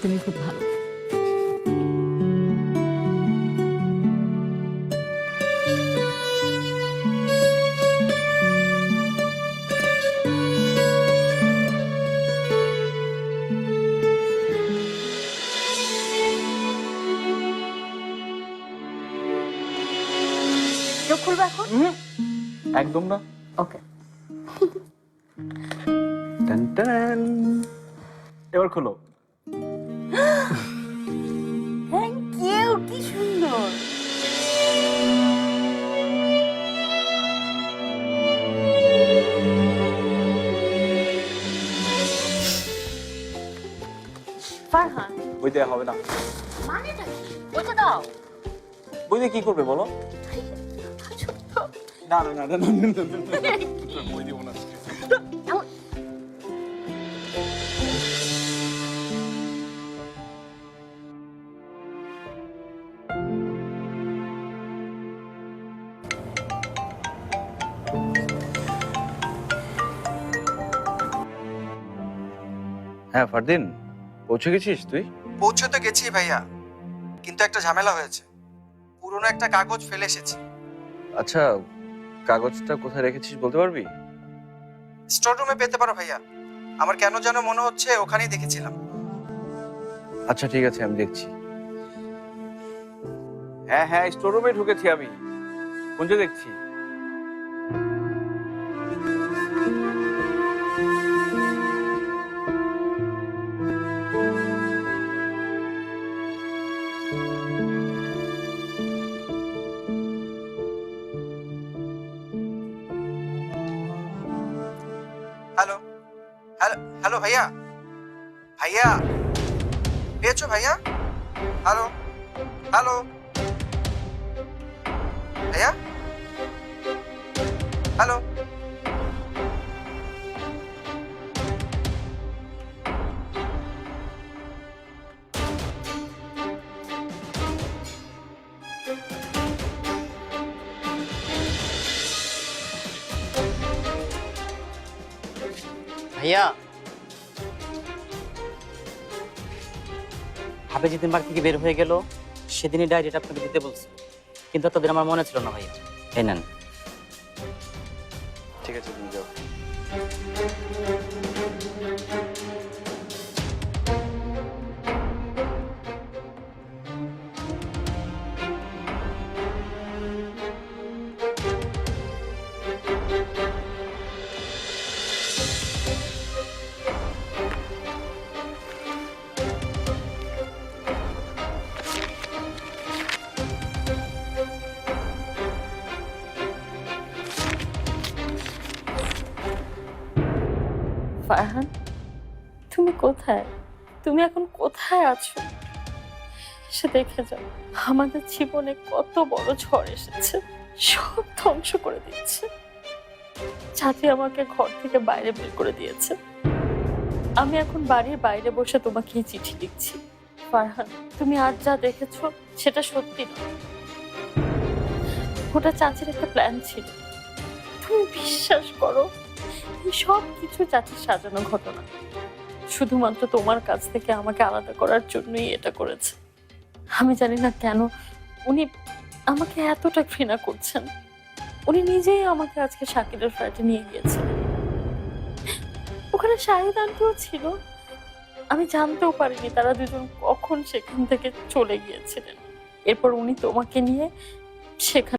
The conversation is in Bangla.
তুমি খুব ভালো। চোখ খুলবে এখন? একদম না। ওকে। টান টান। এবার খোলো। থ্যাংক ইউ, কি সুন্দর। ফারহান, বই দেওয়া হবে না। মানেটা কি? ওইটা দাও। বই দিয়ে কি করবে বলো? না না না না না, না, না, না, না, বই দিব না। হ্যাঁ ফারদিন, পৌঁছে গেছিস তুই? পৌঁছে তো গেছি ভাইয়া, কিন্তু একটা ঝামেলা হয়েছে। পুরনো একটা কাগজ ফেলে এসেছি। আচ্ছা, কাগজটা কোথায় রেখেছিস বলতে পারবি? স্টোর রুমে পেতে পারো ভাইয়া। আমার কেন যেন মনে হচ্ছে ওখানেই দেখেছিলাম। আচ্ছা ঠিক আছে, আমি দেখছি। হ্যাঁ হ্যাঁ, স্টোর রুমে ঢুকেছি আমি, খুঁজে দেখছি। হ্যালো হ্যালো হ্যালো ভাইয়া, ভাইয়া পেয়েছো ভাইয়া? হ্যালো হ্যালো ভাইয়া, হ্যালো। ভাইয়া, ভাবে যেদিন বাড়ি থেকে বের হয়ে গেল সেদিনই ডায়েরিটা আপনাকে দিতে বলছি, কিন্তু এতদিন আমার মনে ছিল না ভাইয়া। এই নেন। ঠিক আছে, তুমি যাও। ফারহান, তুমি কোথায়? তুমি এখন কোথায় আছো? সে দেখে যাও, আমাদের জীবনে কত বড় ঝড় এসেছে, সব ধ্বংস করে দিচ্ছে। চাচি আমাকে ঘর থেকে বাইরে বের করে দিয়েছে। আমি এখন বাড়ির বাইরে বসে তোমাকে এই চিঠি লিখছি। ফারহান, তুমি আজ যা দেখেছো সেটা সত্যি নয়, ওটা চাচির একটা প্ল্যান ছিল। তুমি বিশ্বাস করো, এই সব কিছু চাচির সাজানো ঘটনা। শুধুমাত্র তোমার কাছ থেকে আমাকে আলাদা করার জন্যই এটা করেছে। আমি জানি না কেন উনি আমাকে এতটা ঘৃণা করছেন। উনি নিজেই আমাকে আজকে শাকিলের ফ্ল্যাটে নিয়ে গিয়েছিলেন। ওখানে শাহিদ আন্টিও ছিল। আমি জানতেও পারিনি তারা দুজন কখন সেখান থেকে চলে গিয়েছিলেন। এরপর উনি তোমাকে নিয়ে সেখানে